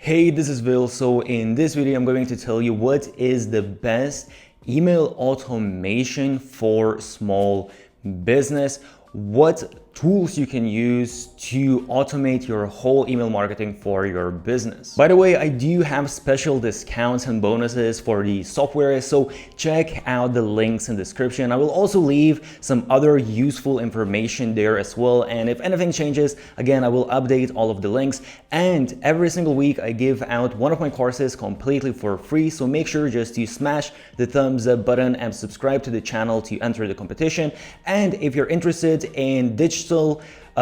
Hey, this is Will. So in this video, I'm going to tell you what is the best email automation for small business, what tools you can use to automate your whole email marketing for your business. By the way, I do have special discounts and bonuses for the software, so check out the links in the description. I will also leave some other useful information there as well, and if anything changes, again, I will update all of the links. And every single week I give out one of my courses completely for free, so make sure just to smash the thumbs up button and subscribe to the channel to enter the competition. And if you're interested in digital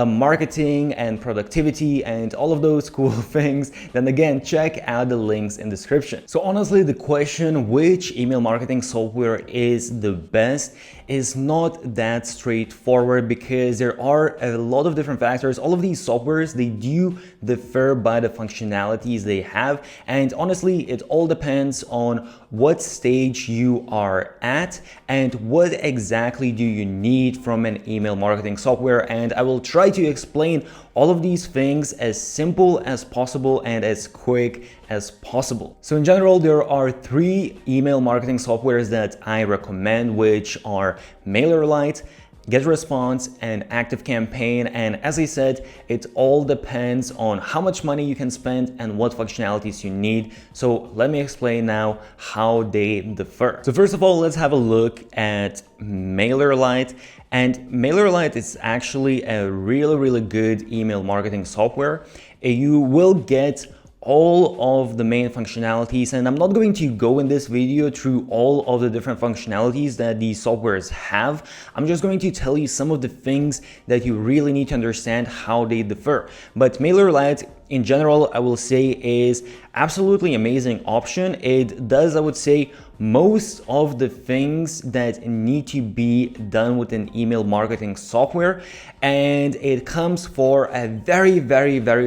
marketing and productivity and all of those cool things, then again, check out the links in the description. So honestly, the question which email marketing software is the best is not that straightforward, because there are a lot of different factors. All of these softwares, they do differ by the functionalities they have, and honestly, it all depends on what stage you are at and what exactly do you need from an email marketing software. And I will try to explain all of these things as simple as possible and as quick as possible. So in general, there are 3 email marketing softwares that I recommend, which are MailerLite, GetResponse, and ActiveCampaign. And as I said, it all depends on how much money you can spend and what functionalities you need. So let me explain now how they differ. So first of all, let's have a look at MailerLite. And MailerLite is actually a really good email marketing software. You will get all of the main functionalities, and I'm not going to go in this video through all of the different functionalities that these softwares have. I'm just going to tell you some of the things that you really need to understand how they differ. But MailerLite in general, I will say, is absolutely amazing option. It does, I would say, most of the things that need to be done with an email marketing software, and it comes for a very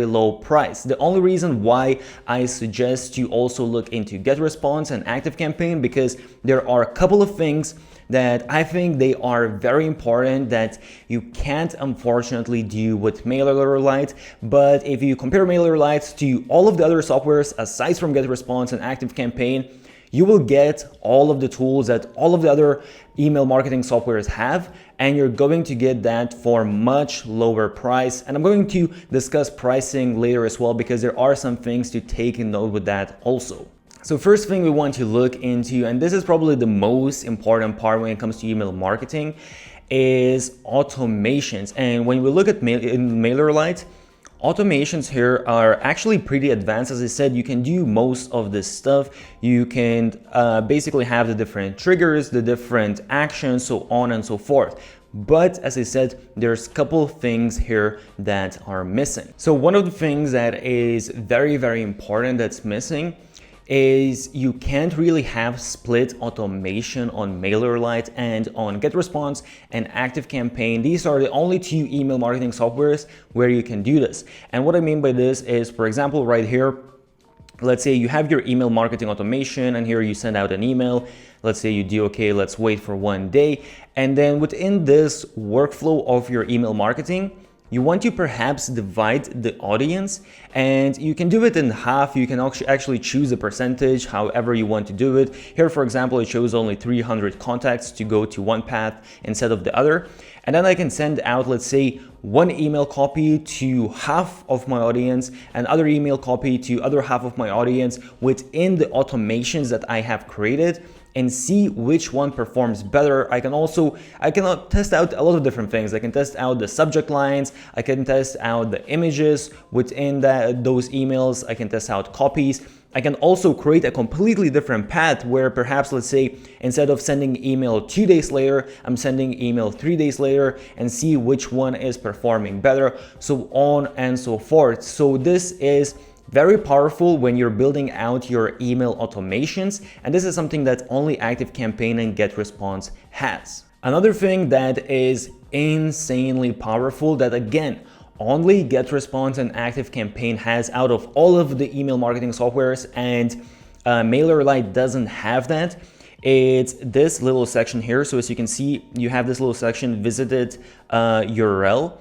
low price. The only reason why I suggest you also look into GetResponse and ActiveCampaign, because there are a couple of things that I think they are very important that you can't unfortunately do with MailerLite. But if you compare MailerLite to all of the other softwares aside from GetResponse and ActiveCampaign, you will get all of the tools that all of the other email marketing softwares have, and you're going to get that for much lower price. And I'm going to discuss pricing later as well, because there are some things to take in note with that also. So first thing we want to look into, and this is probably the most important part when it comes to email marketing, is automations. And when we look at MailerLite, automations here are actually pretty advanced. As I said, you can do most of this stuff. You can basically have the different triggers, the different actions, so on and so forth. But as I said, there's a couple of things here that are missing. So one of the things that is very important that's missing is you can't really have split automation on MailerLite and on GetResponse and ActiveCampaign. These are the only 2 email marketing softwares where you can do this. And what I mean by this is, for example, right here, let's say you have your email marketing automation, and here you send out an email. Let's say you do, okay, let's wait for 1 day. And then within this workflow of your email marketing, you want to perhaps divide the audience, and you can do it in half. You can actually choose a percentage, however you want to do it. Here, for example, it shows only 300 contacts to go to one path instead of the other. And then I can send out, let's say, 1 email copy to half of my audience, and other email copy to other half of my audience within the automations that I have created, and see which one performs better. I can test out a lot of different things. I can test out the subject lines. I can test out the images within those emails. I can test out copies. I can also create a completely different path where perhaps, let's say, instead of sending email 2 days later, I'm sending email 3 days later, and see which one is performing better, so on and so forth. So this is very powerful when you're building out your email automations, and this is something that only ActiveCampaign and GetResponse has. Another thing that is insanely powerful that, again, only GetResponse and ActiveCampaign has out of all of the email marketing softwares, and MailerLite doesn't have that. It's this little section here. So as you can see, you have this little section, visited URL.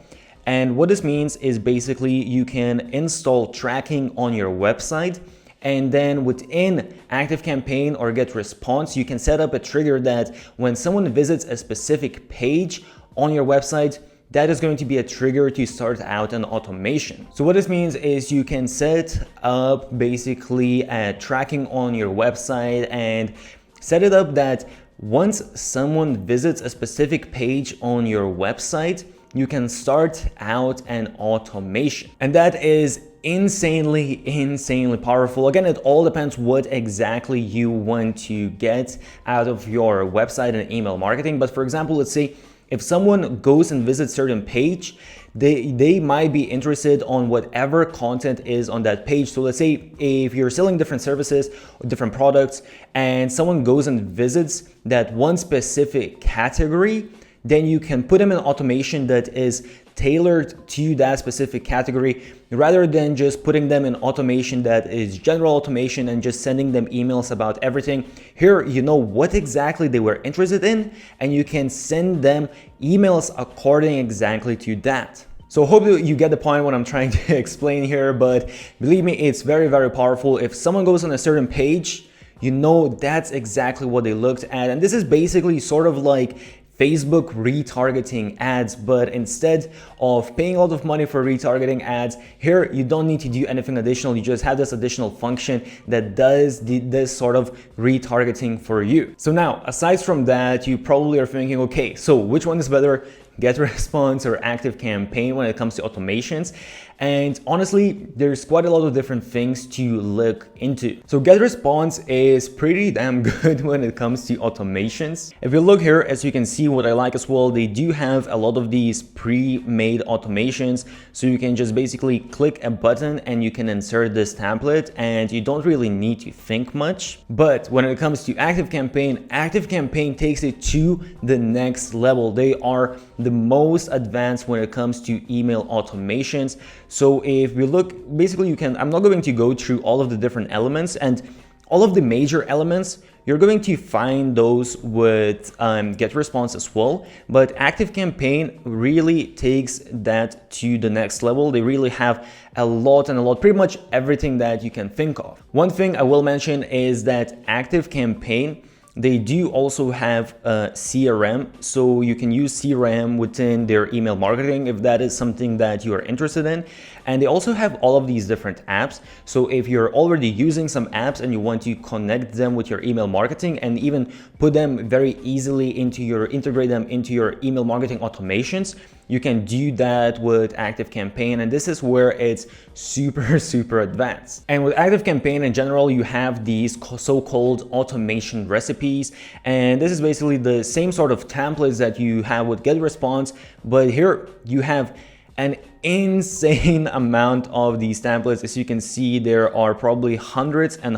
And what this means is basically you can install tracking on your website, and then within ActiveCampaign or GetResponse, you can set up a trigger that when someone visits a specific page on your website, that is going to be a trigger to start out an automation. So what this means is you can set up basically a tracking on your website and set it up that once someone visits a specific page on your website, you can start out an automation. And that is insanely powerful. Again, it all depends what exactly you want to get out of your website and email marketing. But for example, let's say if someone goes and visits certain page, they might be interested on whatever content is on that page. So let's say if you're selling different services or different products and someone goes and visits that one specific category, then you can put them in automation that is tailored to that specific category, rather than just putting them in automation that is general automation and just sending them emails about everything. Here, you know what exactly they were interested in, and you can send them emails according exactly to that. So hope that you get the point what I'm trying to explain here, but believe me, it's very powerful. If someone goes on a certain page, you know that's exactly what they looked at. And this is basically sort of like Facebook retargeting ads, but instead of paying a lot of money for retargeting ads, here you don't need to do anything additional. You just have this additional function that does this sort of retargeting for you. So now, aside from that, you probably are thinking, okay, so which one is better, GetResponse or ActiveCampaign when it comes to automations? And honestly, there's quite a lot of different things to look into. So GetResponse is pretty damn good when it comes to automations. If you look here, as you can see, what I like as well, they do have a lot of these pre-made automations. So you can just basically click a button and you can insert this template and you don't really need to think much. But when it comes to ActiveCampaign, ActiveCampaign takes it to the next level. They are the most advanced when it comes to email automations. So if we look, basically I'm not going to go through all of the different elements, and all of the major elements, you're going to find those with GetResponse as well. But ActiveCampaign really takes that to the next level. They really have a lot, pretty much everything that you can think of. One thing I will mention is that ActiveCampaign, they do also have a CRM, so you can use CRM within their email marketing if that is something that you are interested in. And they also have all of these different apps. So if you're already using some apps and you want to connect them with your email marketing and even put them very easily integrate them into your email marketing automations, you can do that with ActiveCampaign, and this is where it's super advanced. And with ActiveCampaign in general, you have these so-called automation recipes, and this is basically the same sort of templates that you have with GetResponse, but here you have an insane amount of these templates. As you can see, there are probably hundreds, and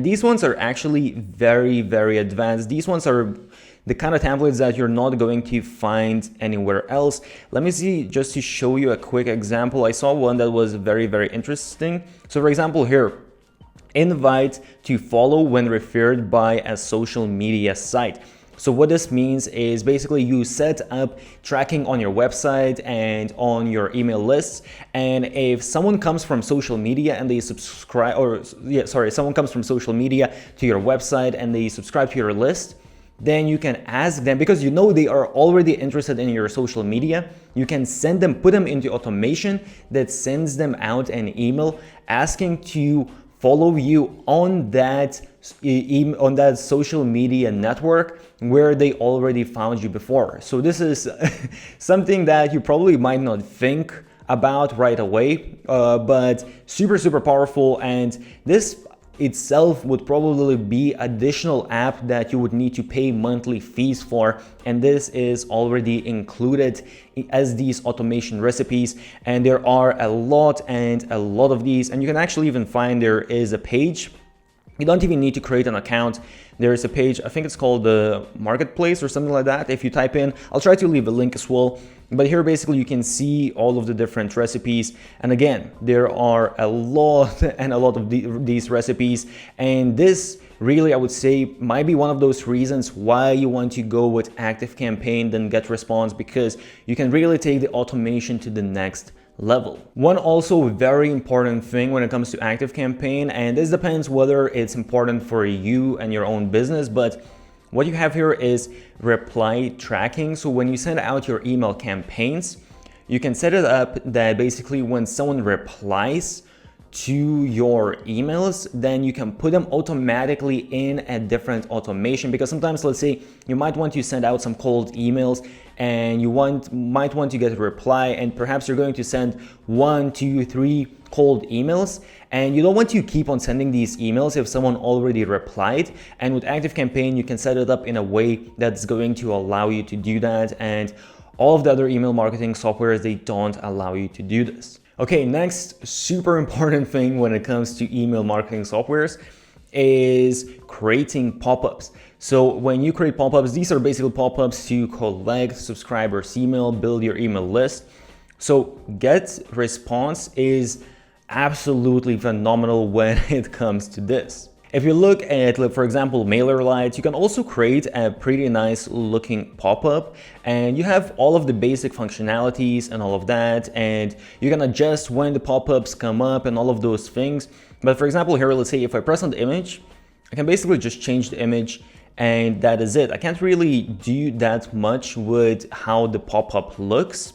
these ones are actually very advanced. These ones are the kind of templates that you're not going to find anywhere else. Let me see, just to show you a quick example. I saw one that was very interesting. So for example here, invite to follow when referred by a social media site. So what this means is basically you set up tracking on your website and on your email lists, and if someone comes from social media and they someone comes from social media to your website and they subscribe to your list, then you can ask them, because you know they are already interested in your social media, you can put them into automation that sends them out an email asking to follow you on that social media network where they already found you before. So this is something that you probably might not think about right away, but super powerful, and this itself would probably be additional app that you would need to pay monthly fees for, and this is already included as these automation recipes. And there are a lot of these, and you can actually even find there is a page You don't even need to create an account. There's a page, I think it's called the Marketplace or something like that. If you type in, I'll try to leave a link as well. But here basically you can see all of the different recipes. And again, there are a lot and a lot of these recipes. And this really, I would say, might be one of those reasons why you want to go with ActiveCampaign than GetResponse, because you can really take the automation to the next level. One also very important thing when it comes to ActiveCampaign, and this depends whether it's important for you and your own business, but what you have here is reply tracking. So when you send out your email campaigns, you can set it up that basically when someone replies to your emails, then you can put them automatically in a different automation, because sometimes, let's say you might want to send out some cold emails and you might want to get a reply, and perhaps you're going to send 1, 2, 3 cold emails, and you don't want to keep on sending these emails if someone already replied. And with ActiveCampaign, you can set it up in a way that's going to allow you to do that, and all of the other email marketing softwares, they don't allow you to do this. Okay, next super important thing when it comes to email marketing softwares is creating pop-ups. So when you create pop-ups, these are basically pop-ups to collect subscribers' email, build your email list. So GetResponse is absolutely phenomenal when it comes to this. If you look at, for example, MailerLite, you can also create a pretty nice looking pop-up, and you have all of the basic functionalities and all of that, and you can adjust when the pop-ups come up and all of those things. But for example, here, let's say if I press on the image, I can basically just change the image, and that is it. I can't really do that much with how the pop-up looks.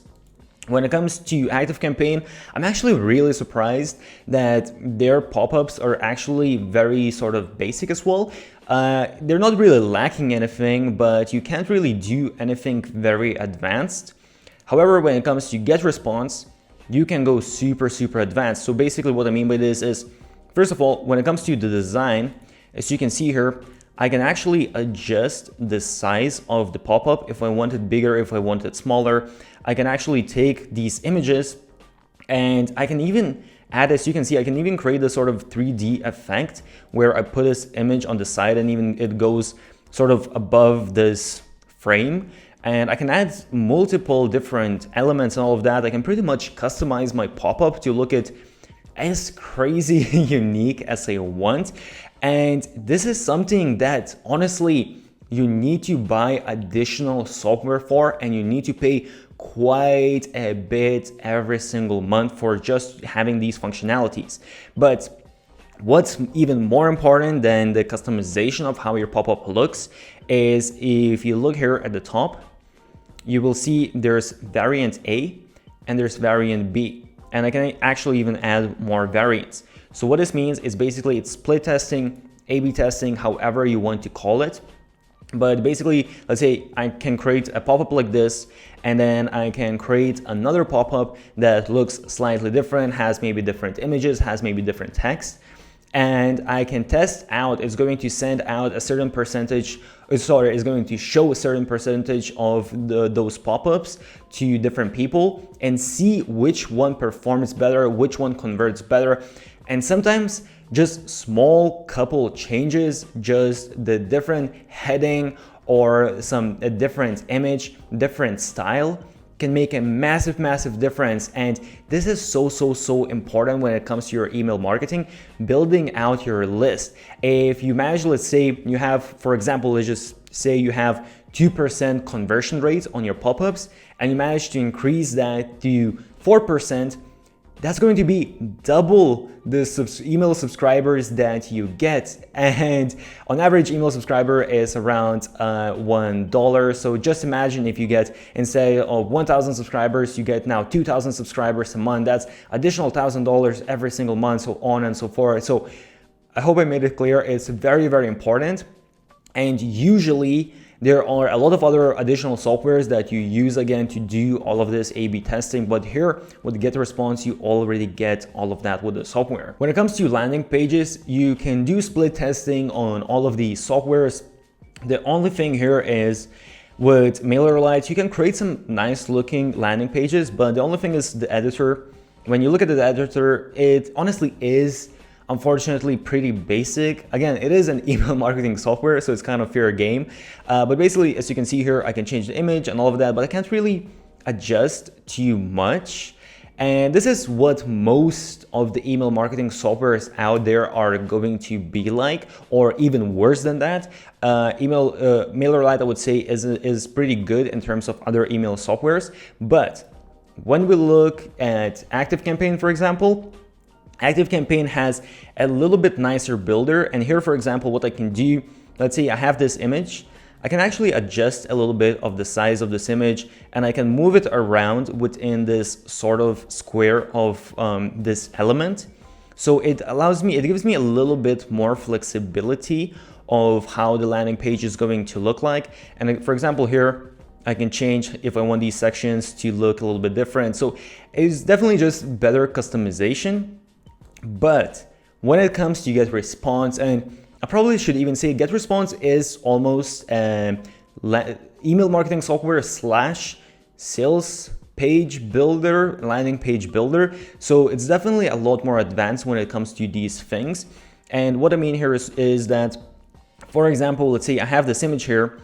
When it comes to ActiveCampaign, I'm actually really surprised that their pop-ups are actually very sort of basic as well. They're not really lacking anything, but you can't really do anything very advanced. However, when it comes to GetResponse, you can go super advanced. So basically what I mean by this is, first of all, when it comes to the design, as you can see here, I can actually adjust the size of the pop-up if I want it bigger, if I want it smaller. I can actually take these images and I can even add, as you can see, I can even create a sort of 3D effect where I put this image on the side and even it goes sort of above this frame. And I can add multiple different elements and all of that. I can pretty much customize my pop-up to look at as crazy unique as I want. And this is something that honestly you need to buy additional software for, and you need to pay quite a bit every single month for just having these functionalities. But what's even more important than the customization of how your pop-up looks is, if you look here at the top, you will see there's variant A and there's variant B. And I can actually even add more variants. So what this means is basically it's split testing, A/B testing, however you want to call it. But basically, let's say I can create a pop-up like this, and then I can create another pop-up that looks slightly different, has maybe different images, has maybe different text. And I can test out, it's going to send out a certain percentage, it's going to show a certain percentage of those pop-ups to different people and see which one performs better, which one converts better. And sometimes just small couple changes, just the different heading or a different image, different style can make a massive difference. And this is so important when it comes to your email marketing, building out your list. If you manage, let's say you have, for example, let's just say you have 2% conversion rate on your pop-ups and you manage to increase that to 4%, that's going to be double the email subscribers that you get. And on average, email subscriber is around $1. So just imagine if you get, instead of 1,000 subscribers, you get now 2,000 subscribers a month. That's additional $1,000 every single month, so on and so forth. So I hope I made it clear. It's very important. And usually there are a lot of other additional softwares that you use again to do all of this A/B testing, but here with GetResponse, you already get all of that with the software. When it comes to landing pages, you can do split testing on all of these softwares. The only thing here is with MailerLite, you can create some nice looking landing pages, but the only thing is the editor. When you look at the editor, it honestly is unfortunately pretty basic. Again, it is an email marketing software, so it's kind of fair game. But basically, as you can see here, I can change the image and all of that, but I can't really adjust too much. And this is what most of the email marketing softwares out there are going to be like, or even worse than that. MailerLite, I would say, is pretty good in terms of other email softwares. But when we look at ActiveCampaign, for example, ActiveCampaign has a little bit nicer builder. And here, for example, what I can do, let's say I have this image. I can actually adjust a little bit of the size of this image, and I can move it around within this sort of square of this element. So it gives me a little bit more flexibility of how the landing page is going to look like. And for example, here, I can change if I want these sections to look a little bit different. So it's definitely just better customization. But when it comes to GetResponse, and I probably should even say GetResponse is almost email marketing software / sales page builder, landing page builder. So it's definitely a lot more advanced when it comes to these things. And what I mean here is that, for example, let's say I have this image here.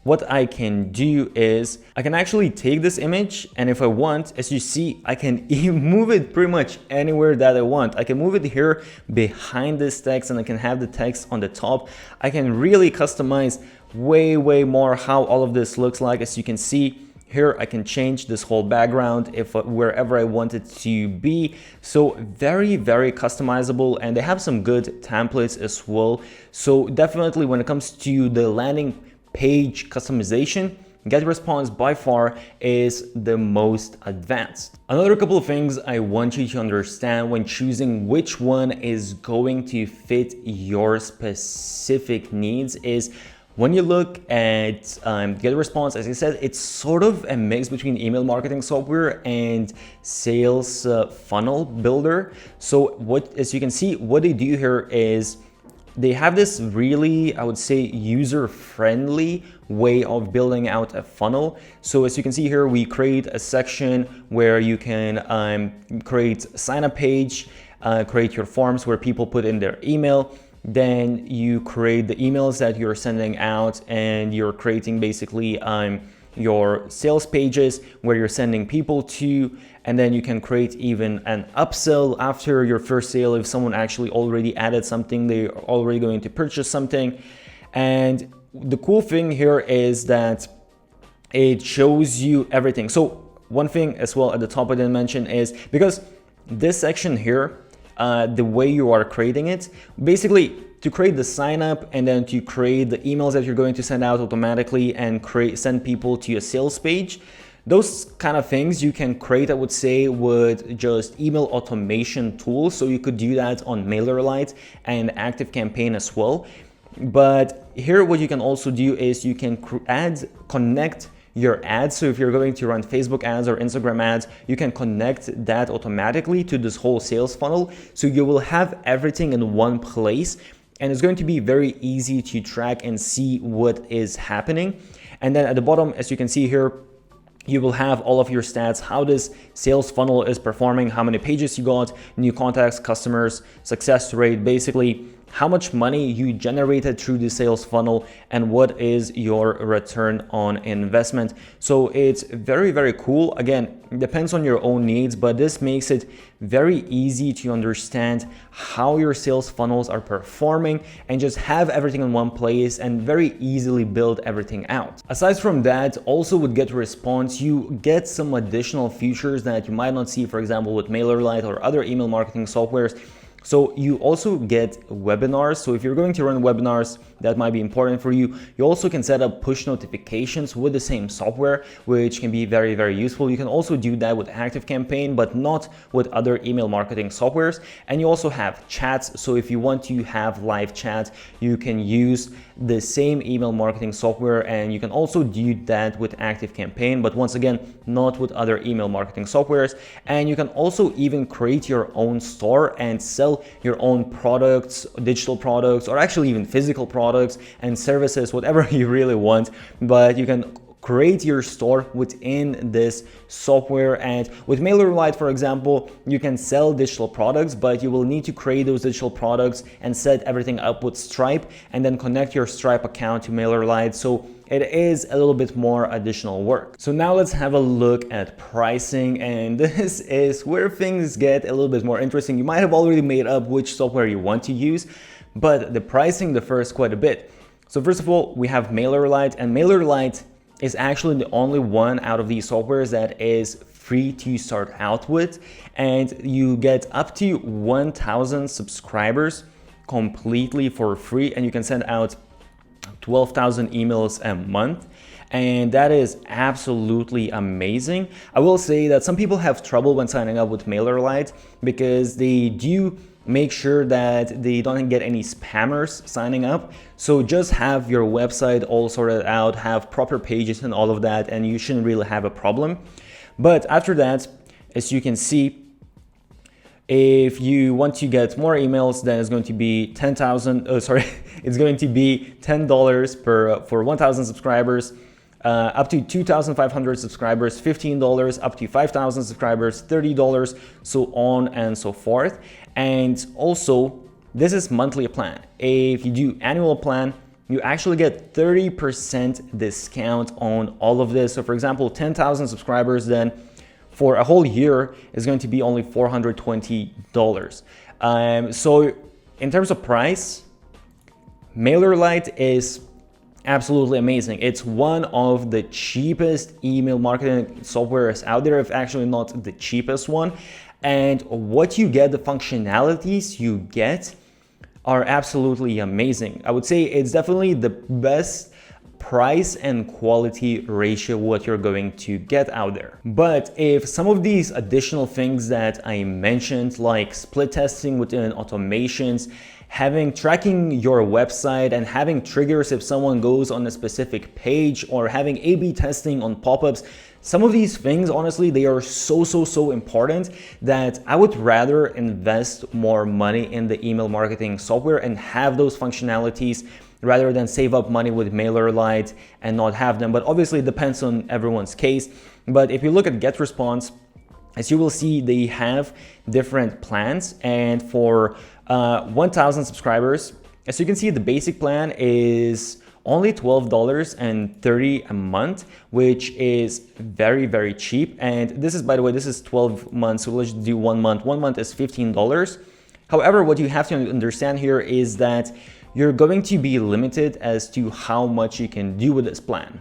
What I can do is I can actually take this image, and if I want, as you see, I can even move it pretty much anywhere that I want. I can move it here behind this text, and I can have the text on the top. I can really customize way more how all of this looks like. As you can see here, I can change this whole background wherever I want it to be. So very customizable, and they have some good templates as well. So definitely when it comes to the landing page customization, GetResponse by far is the most advanced. Another couple of things I want you to understand when choosing which one is going to fit your specific needs is when you look at GetResponse, as I said, it's sort of a mix between email marketing software and sales funnel builder. So as you can see, what they do here is they have this really, I would say, user-friendly way of building out a funnel. So as you can see here, we create a section where you can create a sign-up page, create your forms where people put in their email. Then you create the emails that you're sending out, and you're creating basically your sales pages where you're sending people to, and then you can create even an upsell after your first sale. If someone actually already added something, they're already going to purchase something. And the cool thing here is that it shows you everything. So one thing as well at the top I didn't mention is, because this section here, the way you are creating it, basically to create the sign up and then to create the emails that you're going to send out automatically and send people to a sales page, those kind of things you can create, I would say, with just email automation tools. So you could do that on MailerLite and ActiveCampaign as well. But here what you can also do is you can connect your ads. So if you're going to run Facebook ads or Instagram ads, you can connect that automatically to this whole sales funnel. So you will have everything in one place, and it's going to be very easy to track and see what is happening. And then at the bottom, as you can see here, you will have all of your stats, how this sales funnel is performing, how many pages you got, new contacts, customers, success rate, basically how much money you generated through the sales funnel, and what is your return on investment. So it's very cool. Again, it depends on your own needs, but this makes it very easy to understand how your sales funnels are performing and just have everything in one place and very easily build everything out. Aside from that, also with GetResponse, you get some additional features that you might not see, for example, with MailerLite or other email marketing softwares. So you also get webinars. So if you're going to run webinars, that might be important for you. You also can set up push notifications with the same software, which can be very useful. You can also do that with ActiveCampaign, but not with other email marketing softwares. And you also have chats. So if you want to have live chat, you can use the same email marketing software, and you can also do that with ActiveCampaign, but once again, not with other email marketing softwares. And you can also even create your own store and sell your own products, digital products, or actually even physical products and services, whatever you really want. But you can create your store within this software. And with MailerLite, for example, you can sell digital products, but you will need to create those digital products and set everything up with Stripe and then connect your Stripe account to MailerLite. So it is a little bit more additional work. So now let's have a look at pricing, and this is where things get a little bit more interesting. You might have already made up which software you want to use, but the pricing differs quite a bit. So first of all, we have MailerLite, and MailerLite is actually the only one out of these softwares that is free to start out with, and you get up to 1,000 subscribers completely for free, and you can send out 12,000 emails a month, and that is absolutely amazing. I will say that some people have trouble when signing up with MailerLite because they do make sure that they don't get any spammers signing up. So just have your website all sorted out, have proper pages and all of that, and you shouldn't really have a problem. But after that, as you can see, if you want to get more emails, then it's going to be it's going to be $10 for 1,000 subscribers, up to 2,500 subscribers, $15, up to 5,000 subscribers, $30, so on and so forth. And also, this is monthly plan. If you do annual plan, you actually get 30% discount on all of this. So for example, 10,000 subscribers, then for a whole year is going to be only $420. So in terms of price, MailerLite is absolutely amazing. It's one of the cheapest email marketing softwares out there, if actually not the cheapest one. And what you get, the functionalities you get are absolutely amazing. I would say it's definitely the best price and quality ratio what you're going to get out there. But if some of these additional things that I mentioned, like split testing within automations, tracking your website and having triggers if someone goes on a specific page, or having A/B testing on pop-ups, some of these things, honestly, they are so important that I would rather invest more money in the email marketing software and have those functionalities rather than save up money with MailerLite and not have them. But obviously it depends on everyone's case. But if you look at GetResponse, as you will see, they have different plans, and for 1,000 subscribers, as you can see, the basic plan is only $12.30 a month, which is very cheap. And this is, by the way, this is 12 months, so let's do 1 month. 1 month is $15. However, what you have to understand here is that you're going to be limited as to how much you can do with this plan.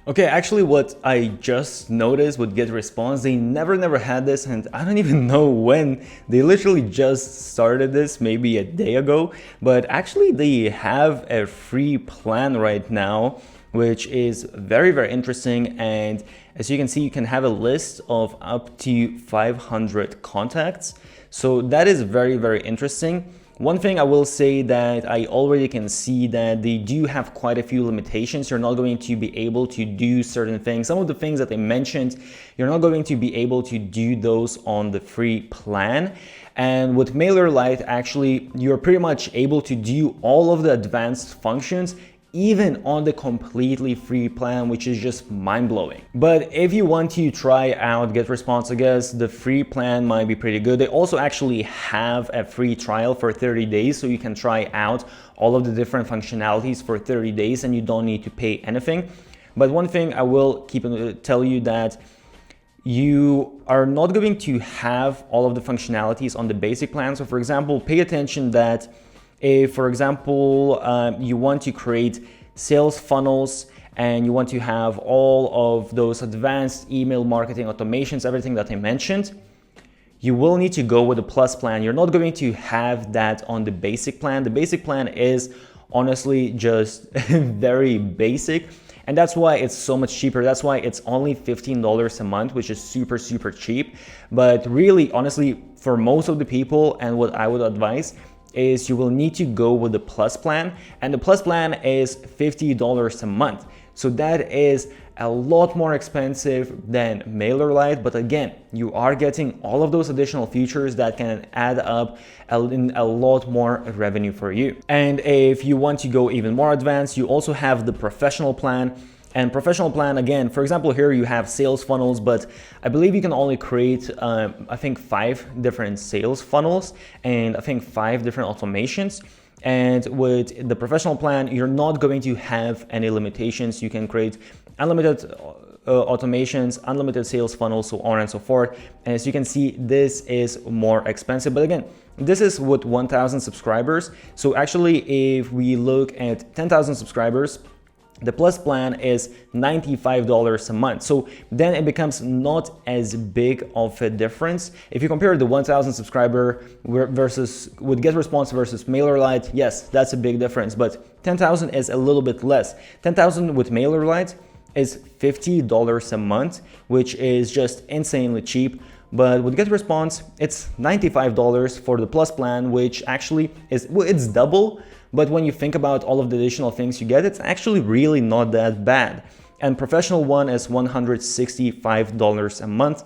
Okay, actually what I just noticed with GetResponse, they never had this, and I don't even know when. They literally just started this maybe a day ago, but actually they have a free plan right now, which is very interesting. And as you can see, you can have a list of up to 500 contacts. So that is very interesting. One thing I will say that I already can see that they do have quite a few limitations. You're not going to be able to do certain things. Some of the things that they mentioned, you're not going to be able to do those on the free plan. And with MailerLite, actually, you're pretty much able to do all of the advanced functions even on the completely free plan, which is just mind-blowing. But if you want to try out GetResponse, I guess the free plan might be pretty good. They also actually have a free trial for 30 days, so you can try out all of the different functionalities for 30 days and you don't need to pay anything. But one thing I will tell you that you are not going to have all of the functionalities on the basic plan. So for example, pay attention that if, for example, you want to create sales funnels and you want to have all of those advanced email marketing automations, everything that I mentioned, you will need to go with the Plus plan. You're not going to have that on the basic plan. The basic plan is honestly just very basic. And that's why it's so much cheaper. That's why it's only $15 a month, which is super cheap. But really, honestly, for most of the people, and what I would advise is you will need to go with the Plus plan, and the Plus plan is $50 a month. So that is a lot more expensive than MailerLite, but again, you are getting all of those additional features that can add up in a lot more revenue for you. And if you want to go even more advanced, you also have the professional plan. And professional plan, again, for example, here you have sales funnels, but I believe you can only create, I think 5 different sales funnels and I think 5 different automations. And with the professional plan, you're not going to have any limitations. You can create unlimited automations, unlimited sales funnels, so on and so forth. And as you can see, this is more expensive. But again, this is with 1,000 subscribers. So actually, if we look at 10,000 subscribers, the Plus plan is $95 a month. So then it becomes not as big of a difference. If you compare the 1,000 subscriber versus with GetResponse versus MailerLite, yes, that's a big difference, but 10,000 is a little bit less. 10,000 with MailerLite is $50 a month, which is just insanely cheap. But with GetResponse, it's $95 for the Plus plan, which actually is, well, it's double. But when you think about all of the additional things you get, it's actually really not that bad. And professional one is $165 a month.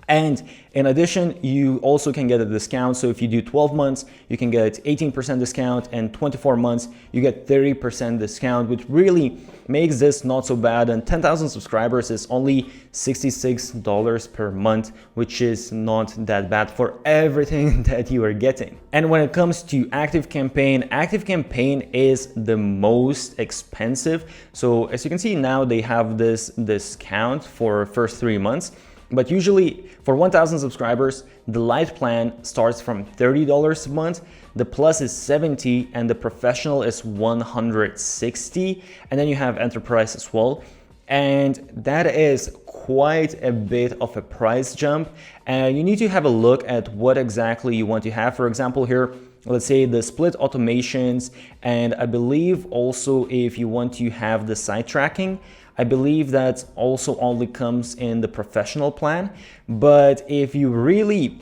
And in addition, you also can get a discount. So if you do 12 months, you can get 18% discount, and 24 months, you get 30% discount, which really makes this not so bad. And 10,000 subscribers is only $66 per month, which is not that bad for everything that you are getting. And when it comes to ActiveCampaign is the most expensive. So as you can see now, they have this discount for first 3 months. But usually for 1,000 subscribers, the Lite plan starts from $30 a month, the Plus is $70, and the Professional is $160, and then you have Enterprise as well. And that is quite a bit of a price jump, and you need to have a look at what exactly you want to have. For example, here, let's say the split automations, and I believe also if you want to have the site tracking, I believe that also only comes in the Professional plan. But if you really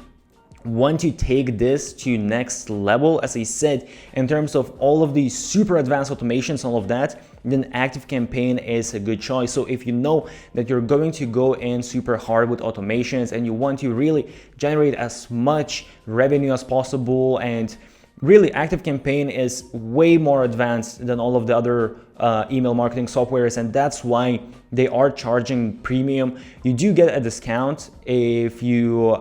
want to take this to next level, as I said, in terms of all of these super advanced automations, all of that, then ActiveCampaign is a good choice. So if you know that you're going to go in super hard with automations and you want to really generate as much revenue as possible, and really, ActiveCampaign is way more advanced than all of the other email marketing softwares, and that's why they are charging premium. You do get a discount if you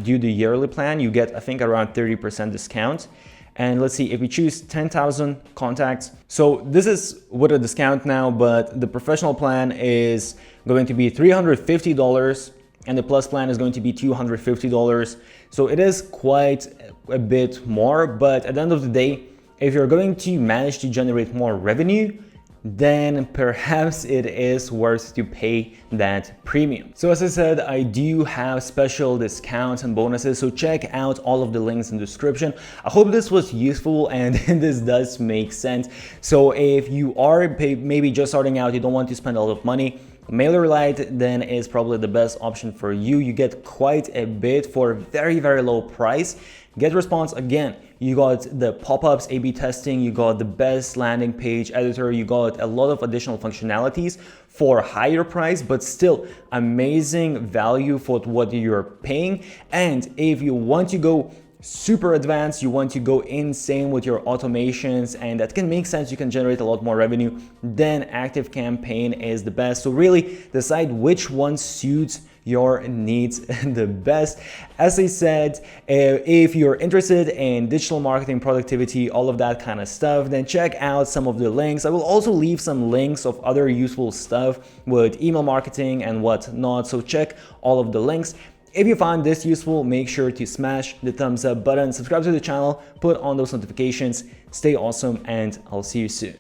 do the yearly plan. You get, I think, around 30% discount. And let's see, if we choose 10,000 contacts, so this is with a discount now, but the Professional plan is going to be $350, and the Plus plan is going to be $250. So it is quite a bit more, but at the end of the day, if you're going to manage to generate more revenue, then perhaps it is worth to pay that premium. So as I said, I do have special discounts and bonuses, so check out all of the links in the description. I hope this was useful and this does make sense. So if you are maybe just starting out, you don't want to spend a lot of money, MailerLite then is probably the best option for you. You get quite a bit for a very, very low price. GetResponse, again, you got the pop-ups, A/B testing, you got the best landing page editor, you got a lot of additional functionalities for a higher price, but still amazing value for what you're paying. And if you want to go super advanced, you want to go insane with your automations, and that can make sense, you can generate a lot more revenue, then ActiveCampaign is the best. So really decide which one suits your needs the best. As I said, if you're interested in digital marketing, productivity, all of that kind of stuff, then check out some of the links. I will also leave some links of other useful stuff with email marketing and whatnot, so check all of the links. If you found this useful, make sure to smash the thumbs up button, subscribe to the channel, put on those notifications. Stay awesome, and I'll see you soon.